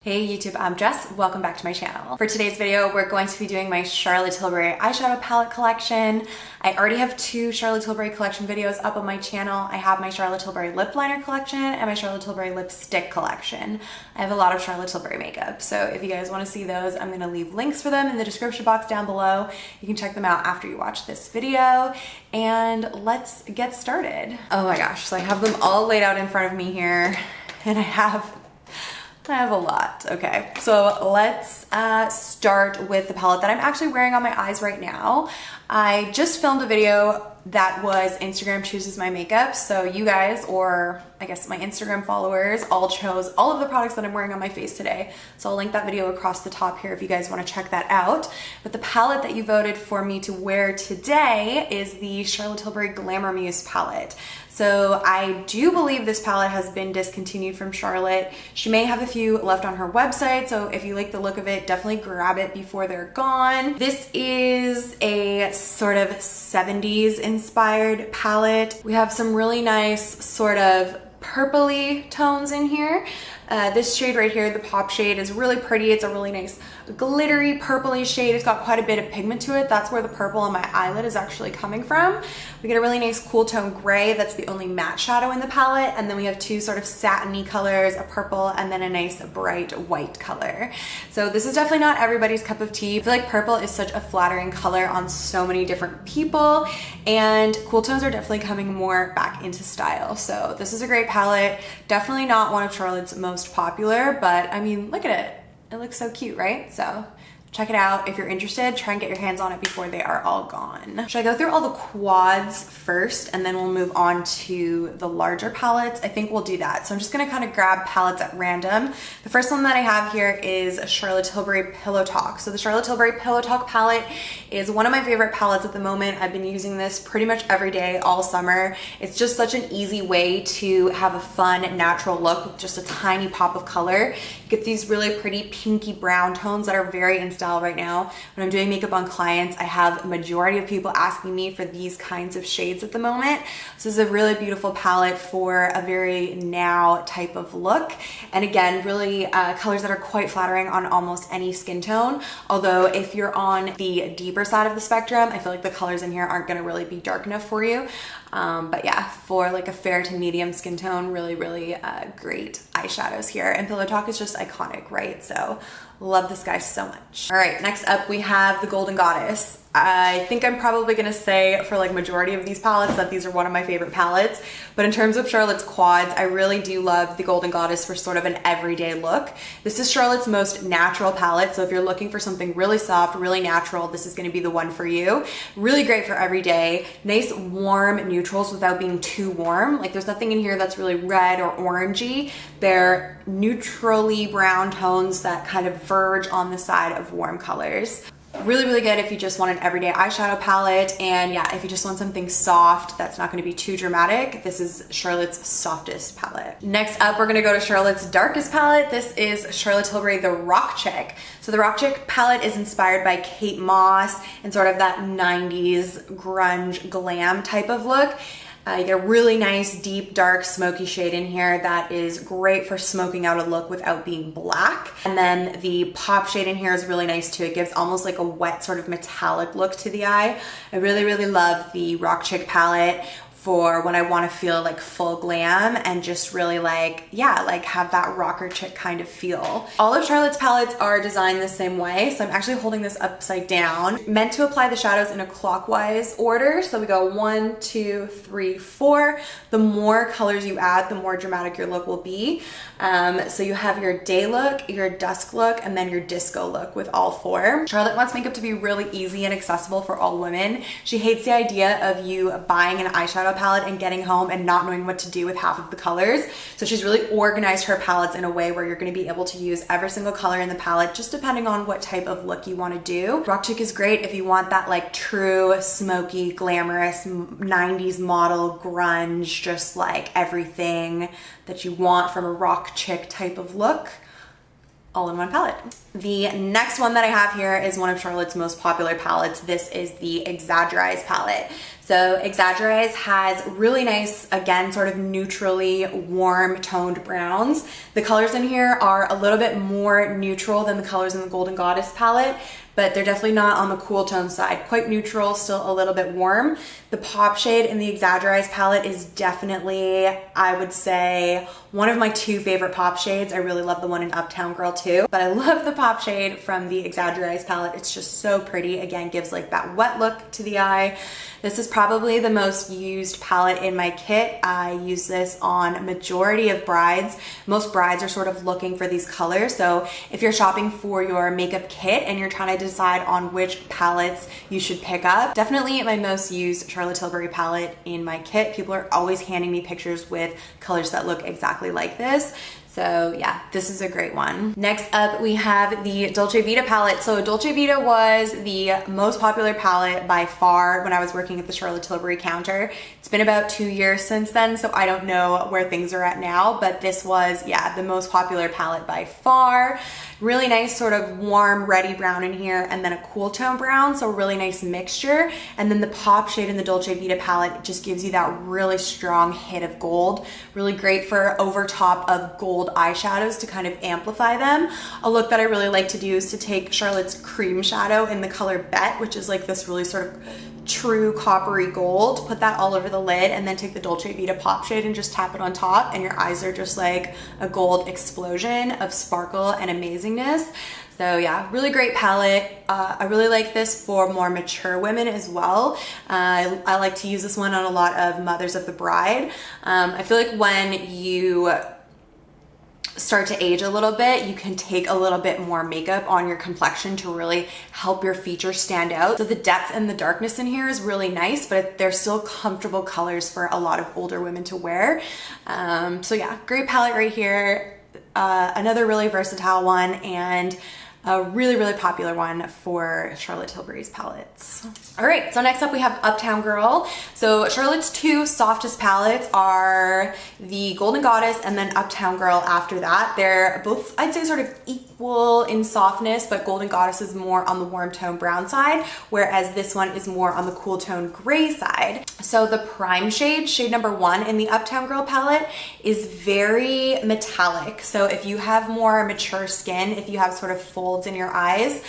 Hey YouTube, I'm Jess. Welcome back to my channel. For today's video, we're going to be doing my Charlotte Tilbury eyeshadow palette collection. I already have two Charlotte Tilbury collection videos up on my channel. I have my Charlotte Tilbury lip liner collection and my Charlotte Tilbury lipstick collection. I have a lot of Charlotte Tilbury makeup, so if you guys want to see those, I'm going to leave links for them in the description box down below. You can check them out after you watch this video, and let's get started. Oh my gosh, so I have them all laid out in front of me here, and I have a lot. Okay, so let's start with the palette that I'm actually wearing on my eyes right now. I just filmed a video that was Instagram chooses my makeup. So you guys, or I guess my Instagram followers, all chose all of the products that I'm wearing on my face today. So I'll link that video across the top here if you guys want to check that out. But the palette that you voted for me to wear today is the Charlotte Tilbury Glamour Muse palette. So I do believe this palette has been discontinued from Charlotte. She may have a few left on her website, so if you like the look of it, definitely grab it before they're gone. This is a sort of 70s inspired palette. We have some really nice sort of purpley tones in here. This shade right here, the pop shade, is really pretty. It's a really nice glittery purpley shade. It's got quite a bit of pigment to it. That's where the purple on my eyelid is actually coming from. We get a really nice cool tone gray. That's the only matte shadow in the palette. And then we have two sort of satiny colors, a purple and then a nice bright white color. So this is definitely not everybody's cup of tea. I feel like purple is such a flattering color on so many different people, and cool tones are definitely coming more back into style. So this is a great palette. Definitely not one of Charlotte's most popular, but I mean, look at it. It looks so cute, right? So check it out. If you're interested, try and get your hands on it before they are all gone. Should I go through all the quads first and then we'll move on to the larger palettes? I think we'll do that. So I'm just gonna kind of grab palettes at random. The first one that I have here is Charlotte Tilbury Pillow Talk. So the Charlotte Tilbury Pillow Talk palette is one of my favorite palettes at the moment. I've been using this pretty much every day all summer. It's just such an easy way to have a fun, natural look with just a tiny pop of color. You get these really pretty pinky brown tones that are very in style right now. When I'm doing makeup on clients, I have a majority of people asking me for these kinds of shades at the moment. So this is a really beautiful palette for a very now type of look. And again, really colors that are quite flattering on almost any skin tone. Although if you're on the deeper side of the spectrum, I feel like the colors in here aren't gonna really be dark enough for you. But yeah, for like a fair to medium skin tone, really great eyeshadows here. And Pillow Talk is just iconic, right? So love this guy so much. All right, next up we have the Golden Goddess. I think I'm probably gonna say for like majority of these palettes that these are one of my favorite palettes, but in terms of Charlotte's quads, I really do love the Golden Goddess for sort of an everyday look. This is Charlotte's most natural palette, so if you're looking for something really soft, really natural, this is gonna be the one for you. Really great for every day. Nice warm neutrals without being too warm. Like there's nothing in here that's really red or orangey. They're neutrally brown tones that kind of verge on the side of warm colors. Really good if you just want an everyday eyeshadow palette, and yeah, if you just want something soft that's not going to be too dramatic, this is Charlotte's softest palette. Next up, we're going to go to Charlotte's darkest palette. This is Charlotte Tilbury The Rock Chick. So the Rock Chick palette is inspired by Kate Moss and sort of that 90s grunge glam type of look. You get a really nice, deep, dark, smoky shade in here that is great for smoking out a look without being black. And then the pop shade in here is really nice too. It gives almost like a wet sort of metallic look to the eye. I really love the Rock Chick palette for when I want to feel like full glam and just really like, yeah, like have that rocker chick kind of feel. All of Charlotte's palettes are designed the same way, so I'm actually holding this upside down. Meant to apply the shadows in a clockwise order, so we go 1, 2, 3, 4. The more colors you add, the more dramatic your look will be. So you have your day look, your dusk look, and then your disco look with all 4. Charlotte wants makeup to be really easy and accessible for all women. She hates the idea of you buying an eyeshadow palette and getting home and not knowing what to do with half of the colors. So she's really organized her palettes in a way where you're going to be able to use every single color in the palette, just depending on what type of look you want to do. Rock Chick is great if you want that like true, smoky, glamorous 90s model grunge, just like everything that you want from a rock chick type of look, all in one palette. The next one that I have here is one of Charlotte's most popular palettes. This is the Exaggerate palette. So Exaggerate has really nice, again, sort of neutrally warm toned browns. The colors in here are a little bit more neutral than the colors in the Golden Goddess palette, but they're definitely not on the cool tone side. Quite neutral, still a little bit warm. The pop shade in the Exaggerate palette is definitely, I would say, one of my two favorite pop shades. I really love the one in Uptown Girl too, but I love the pop shade from the Exaggerate palette. It's just so pretty. Again, gives like that wet look to the eye. This is probably the most used palette in my kit. I use this on a majority of brides. Most brides are sort of looking for these colors. So if you're shopping for your makeup kit and you're trying to decide on which palettes you should pick up, definitely my most used Charlotte Tilbury palette in my kit. People are always handing me pictures with colors that look exactly like this. So yeah, this is a great one. Next up, we have the Dolce Vita palette. So Dolce Vita was the most popular palette by far when I was working at the Charlotte Tilbury counter. It's been about 2 years since then, so I don't know where things are at now, but this was, yeah, the most popular palette by far. Really nice sort of warm reddy brown in here, and then a cool tone brown, so a really nice mixture. And then the pop shade in the Dolce Vita palette just gives you that really strong hit of gold. Really great for over top of gold eyeshadows to kind of amplify them. A look that I really like to do is to take Charlotte's cream shadow in the color Bet, which is like this really sort of true coppery gold, put that all over the lid, and then take the Dolce Vita pop shade and just tap it on top, and your eyes are just like a gold explosion of sparkle and amazingness. So yeah, really great palette. I really like this for more mature women as well. I like to use this one on a lot of mothers of the bride. I feel like when you start to age a little bit, you can take a little bit more makeup on your complexion to really help your features stand out. So the depth and the darkness in here is really nice, but they're still comfortable colors for a lot of older women to wear. So yeah, great palette right here. Another really versatile one, and a really, really popular one for Charlotte Tilbury's palettes. All right, so next up we have Uptown Girl. So Charlotte's two softest palettes are the Golden Goddess and then Uptown Girl after that. They're both, I'd say, sort of equal in softness, but Golden Goddess is more on the warm tone brown side, whereas this one is more on the cool tone gray side. So the prime shade, shade number 1 in the Uptown Girl palette, is very metallic. So if you have more mature skin, if you have sort of folds in your eyes,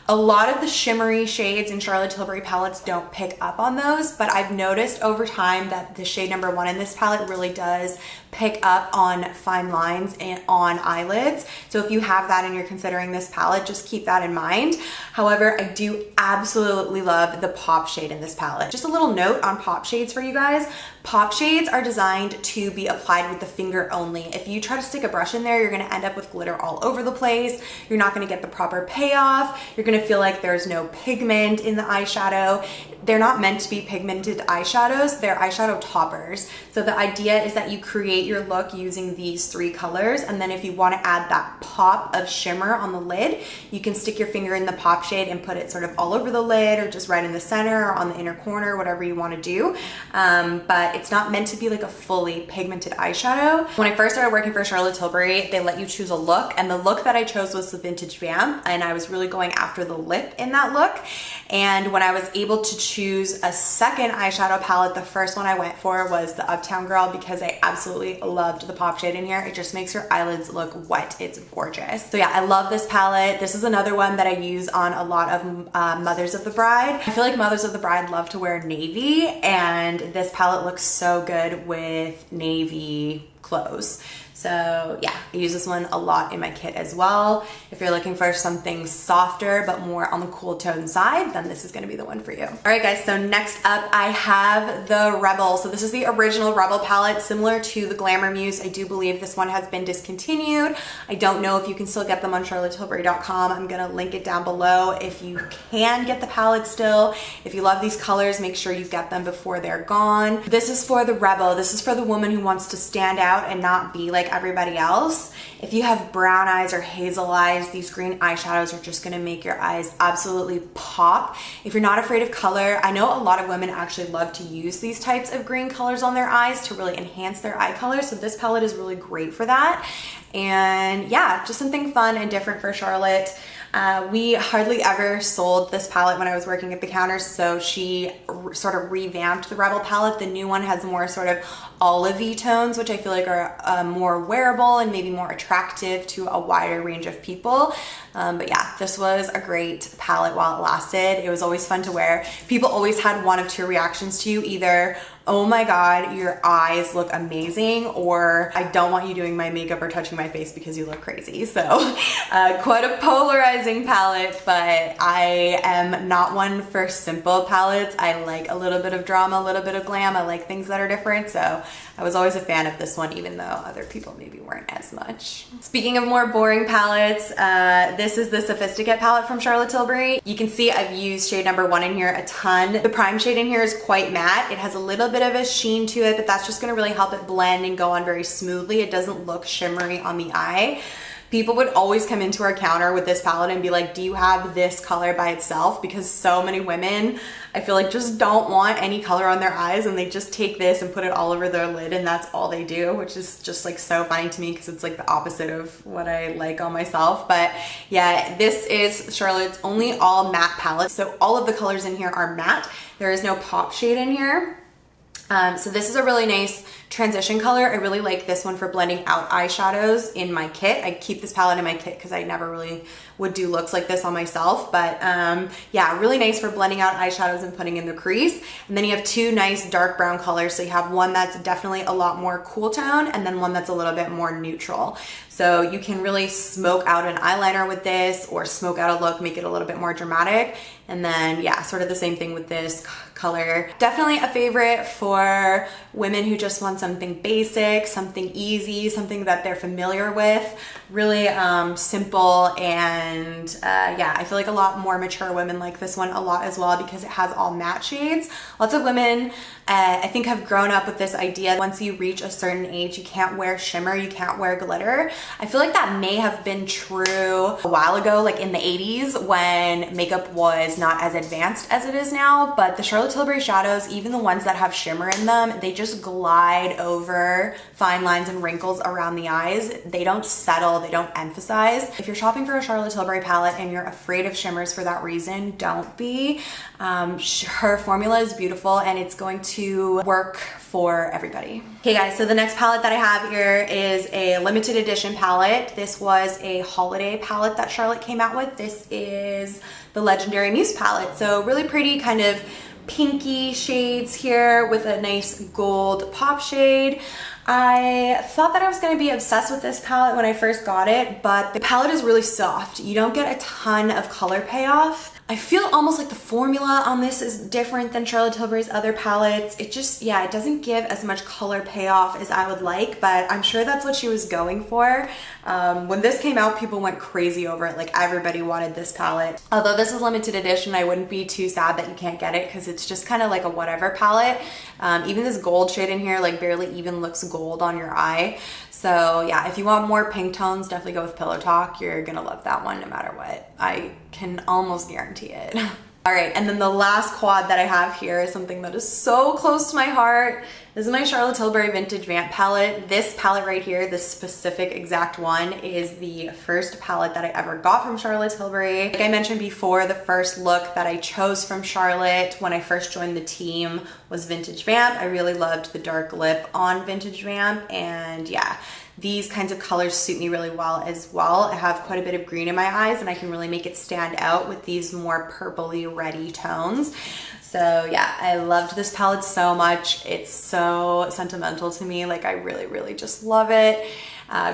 a lot of the shimmery shades in Charlotte Tilbury palettes don't pick up on those, but I've noticed over time that the shade number 1 in this palette really does pick up on fine lines and on eyelids. So if you have that and you're considering this palette, just keep that in mind. However, I do absolutely love the pop shade in this palette. Just a little note on pop shades for you guys. Pop shades are designed to be applied with the finger only. If you try to stick a brush in there, you're gonna end up with glitter all over the place. You're not gonna get the proper payoff. You're gonna feel like there's no pigment in the eyeshadow. They're not meant to be pigmented eyeshadows, they're eyeshadow toppers. So the idea is that you create your look using these 3 colors, and then if you want to add that pop of shimmer on the lid, you can stick your finger in the pop shade and put it sort of all over the lid, or just right in the center or on the inner corner, whatever you want to do. But it's not meant to be like a fully pigmented eyeshadow. When I first started working for Charlotte Tilbury, they let you choose a look, and the look that I chose was the Vintage Vamp, and I was really going after the lip in that look. And when I was able to choose a second eyeshadow palette, the first one I went for was the Uptown Girl, because I absolutely loved the pop shade in here. It just makes your eyelids look wet. It's gorgeous. So yeah, I love this palette. This is another one that I use on a lot of mothers of the bride. I feel like mothers of the bride love to wear navy, and this palette looks so good with navy clothes. So yeah, I use this one a lot in my kit as well. If you're looking for something softer but more on the cool tone side, then this is gonna be the one for you. All right guys, so next up I have the Rebel. So this is the original Rebel palette, similar to the Glamour Muse. I do believe this one has been discontinued. I don't know if you can still get them on charlottetilbury.com. I'm gonna link it down below if you can get the palette still. If you love these colors, make sure you get them before they're gone. This is for the Rebel. This is for the woman who wants to stand out and not be like everybody else. If you have brown eyes or hazel eyes, these green eyeshadows are just gonna make your eyes absolutely pop. If you're not afraid of color, I know a lot of women actually love to use these types of green colors on their eyes to really enhance their eye color, so this palette is really great for that. And yeah, just something fun and different for Charlotte. We hardly ever sold this palette when I was working at the counter, so she sort of revamped the Rebel palette. The new one has more sort of olivey tones, which I feel like are more wearable and maybe more attractive to a wider range of people. But yeah, this was a great palette while it lasted. It was always fun to wear. People always had one of two reactions to you, either, oh my God, your eyes look amazing, or I don't want you doing my makeup or touching my face because you look crazy. So quite a polarizing palette, but I am not one for simple palettes. I like a little bit of drama, a little bit of glam. I like things that are different. So I was always a fan of this one, even though other people maybe weren't as much. Speaking of more boring palettes, this is the Sophisticate palette from Charlotte Tilbury. You can see I've used shade number 1 in here a ton. The prime shade in here is quite matte. It has a little bit of a sheen to it, but that's just gonna really help it blend and go on very smoothly. It doesn't look shimmery on the eye. People would always come into our counter with this palette and be like, do you have this color by itself? Because so many women, I feel like, just don't want any color on their eyes, and they just take this and put it all over their lid, and that's all they do, which is just like so funny to me because it's like the opposite of what I like on myself. But yeah, this is Charlotte's only all matte palette. So all of the colors in here are matte. There is no pop shade in here. So this is a really nice transition color. I really like this one for blending out eyeshadows in my kit. I keep this palette in my kit because I never really would do looks like this on myself. But yeah, really nice for blending out eyeshadows and putting in the crease. And then you have two nice dark brown colors. So you have one that's definitely a lot more cool tone, and then one that's a little bit more neutral. So you can really smoke out an eyeliner with this, or smoke out a look, make it a little bit more dramatic. And then yeah, sort of the same thing with this color. Definitely a favorite for women who just want something basic, something easy, something that they're familiar with. Really simple, and yeah, I feel like a lot more mature women like this one a lot as well because it has all matte shades. Lots of women I think have grown up with this idea once you reach a certain age you can't wear shimmer, you can't wear glitter. I feel like that may have been true a while ago, like in the 80s when makeup was not as advanced as it is now, but the Charlotte Tilbury shadows, even the ones that have shimmer in them, they just glide over fine lines and wrinkles around the eyes. They don't settle, they don't emphasize. If you're shopping for a Charlotte Tilbury palette and you're afraid of shimmers for that reason, don't be. Her formula is beautiful and it's going to work for everybody. Okay guys, so the next palette that I have here is a limited edition palette. This was a holiday palette that Charlotte came out with. This is the Legendary Muse palette. So really pretty kind of pinky shades here with a nice gold pop shade. I thought that I was going to be obsessed with this palette when I first got it, but the palette is really soft. You don't get a ton of color payoff. I feel almost like the formula on this is different than Charlotte Tilbury's other palettes. It just, yeah, it doesn't give as much color payoff as I would like, but I'm sure that's what she was going for. When this came out, people went crazy over it. Like everybody wanted this palette. Although this is limited edition, I wouldn't be too sad that you can't get it because it's just kind of like a whatever palette. Even this gold shade in here like barely even looks gold on your eye. So yeah, if you want more pink tones, definitely go with Pillow Talk. You're gonna love that one no matter what. I can almost guarantee it. All right, and then the last quad that I have here is something that is so close to my heart. This is my Charlotte Tilbury Vintage Vamp palette. This palette right here, this specific exact one, is the first palette that I ever got from Charlotte Tilbury. Like I mentioned before, the first look that I chose from Charlotte when I first joined the team was Vintage Vamp. I really loved the dark lip on Vintage Vamp, and yeah, these kinds of colors suit me really well as well. I have quite a bit of green in my eyes and I can really make it stand out with these more purpley reddy tones. So yeah, I loved this palette so much. It's so sentimental to me. Like I really, really just love it.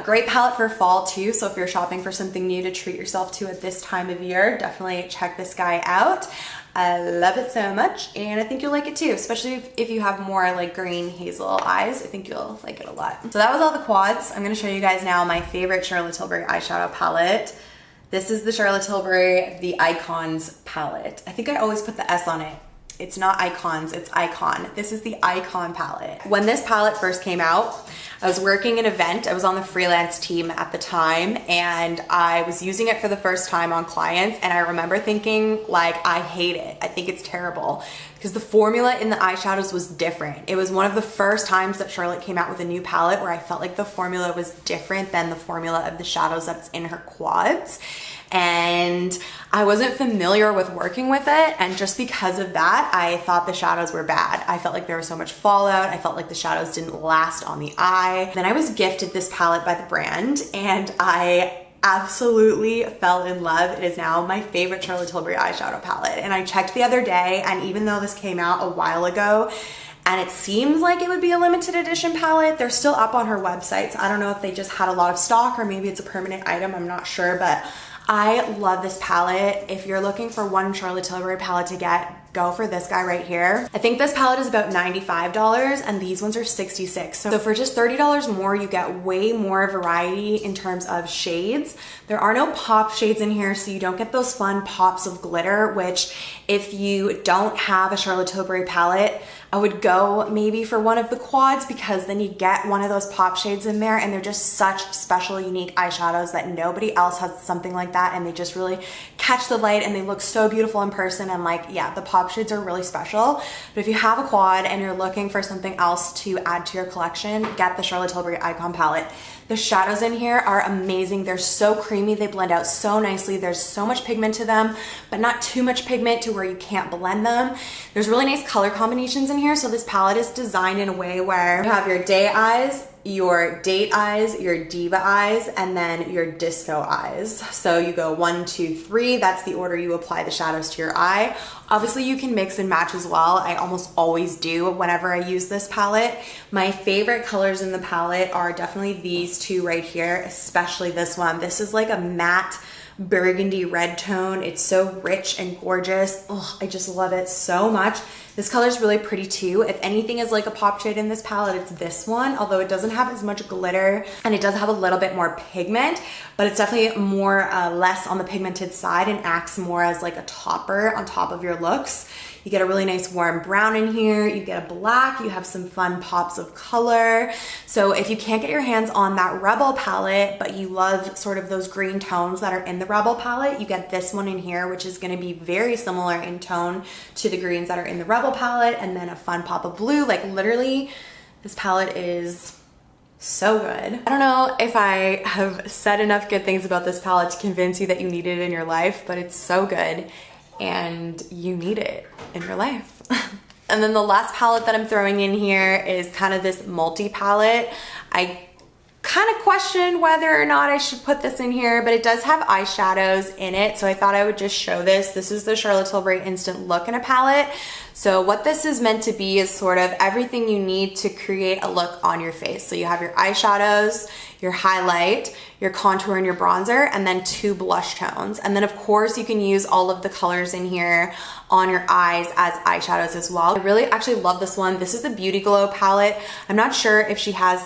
Great palette for fall too. So if you're shopping for something new to treat yourself to at this time of year, definitely check this guy out. I love it so much and I think you'll like it too, especially if you have more like green hazel eyes. I think you'll like it a lot. So that was all the quads. I'm going to show you guys now my favorite Charlotte Tilbury eyeshadow palette. This is the Charlotte Tilbury The Icons palette. I think I always put the S on it. It's not Icons, it's Icon. This is the Icon palette. When this palette first came out, I was working an event. I was on the freelance team at the time and I was using it for the first time on clients, and I remember thinking like, I hate it. I think it's terrible because the formula in the eyeshadows was different. It was one of the first times that Charlotte came out with a new palette where I felt like the formula was different than the formula of the shadows that's in her quads. and I wasn't familiar with working with it, and just because of that, I thought the shadows were bad. I felt like there was so much fallout. I felt like the shadows didn't last on the eye. Then I was gifted this palette by the brand, and I absolutely fell in love. It is now my favorite Charlotte Tilbury eyeshadow palette, and I checked the other day, and even though this came out a while ago, and it seems like it would be a limited edition palette, they're still up on her website, so I don't know if they just had a lot of stock or maybe it's a permanent item, I'm not sure, but I love this palette. If you're looking for one Charlotte Tilbury palette to get, go for this guy right here. I think this palette is about $95 and these ones are $66. So for just $30 more, you get way more variety in terms of shades. There are no pop shades in here, so you don't get those fun pops of glitter, which if you don't have a Charlotte Tilbury palette, I would go maybe for one of the quads, because then you get one of those pop shades in there, and they're just such special, unique eyeshadows that nobody else has something like that, and they just really catch the light and they look so beautiful in person. And like, yeah, the pop shades are really special. But if you have a quad and you're looking for something else to add to your collection, get the Charlotte Tilbury Icon palette. The shadows in here are amazing. They're so creamy. They blend out so nicely. There's so much pigment to them, but not too much pigment to where you can't blend them. There's really nice color combinations in here. So this palette is designed in a way where you have your day eyes, your date eyes, your diva eyes, and then your disco eyes. So you go 1, 2, 3. That's the order you apply the shadows to your eye. Obviously you can mix and match as well. I almost always do whenever I use this palette. My favorite colors in the palette are definitely these two right here, especially this one. This is like a matte burgundy red tone. It's so rich and gorgeous. Oh, I just love it so much. This color is really pretty too. If anything is like a pop shade in this palette, it's this one, although it doesn't have as much glitter and it does have a little bit more pigment, but it's definitely more less on the pigmented side and acts more as like a topper on top of your looks. You get a really nice warm brown in here, you get a black, you have some fun pops of color. So if you can't get your hands on that Rebel palette, but you love sort of those green tones that are in the Rebel palette, you get this one in here, which is gonna be very similar in tone to the greens that are in the Rebel palette, and then a fun pop of blue. Like literally, this palette is so good. I don't know if I have said enough good things about this palette to convince you that you need it in your life, but it's so good and you need it in your life. And then the last palette that I'm throwing in here is kind of this multi palette. I kind of questioned whether or not I should put this in here, but it does have eyeshadows in it, so I thought I would just show this. This is the Charlotte Tilbury Instant Look in a palette. So what this is meant to be is sort of everything you need to create a look on your face. So you have your eyeshadows, your highlight, your contour and your bronzer, and then 2 blush tones. And then of course you can use all of the colors in here on your eyes as eyeshadows as well. I really actually love this one. This is the Beauty Glow palette. I'm not sure if she has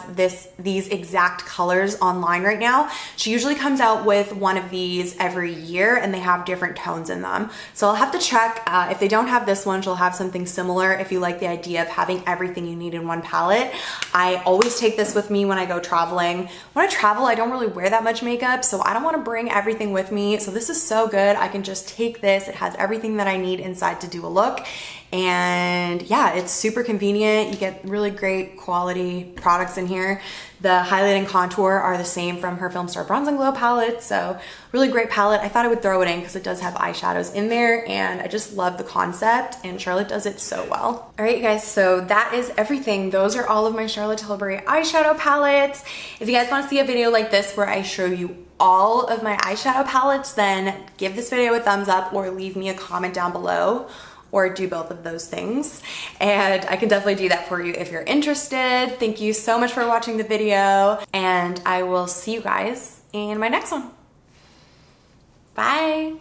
these exact colors online right now. She usually comes out with one of these every year and they have different tones in them. So I'll have to check. If they don't have this one, she'll have something similar if you like the idea of having everything you need in one palette. I always take this with me when I go traveling. When I travel, I don't really wear that much makeup, so I don't want to bring everything with me. So this is so good. I can just take this. It has everything that I need inside to do a look. And yeah, it's super convenient. You get really great quality products in here. The highlight and contour are the same from her Film Star Bronze and Glow palette. So really great palette. I thought I would throw it in because it does have eyeshadows in there and I just love the concept and Charlotte does it so well. All right, you guys, so that is everything. Those are all of my Charlotte Tilbury eyeshadow palettes. If you guys want to see a video like this where I show you all of my eyeshadow palettes, then give this video a thumbs up or leave me a comment down below, or do both of those things. And I can definitely do that for you if you're interested. Thank you so much for watching the video, and I will see you guys in my next one. Bye.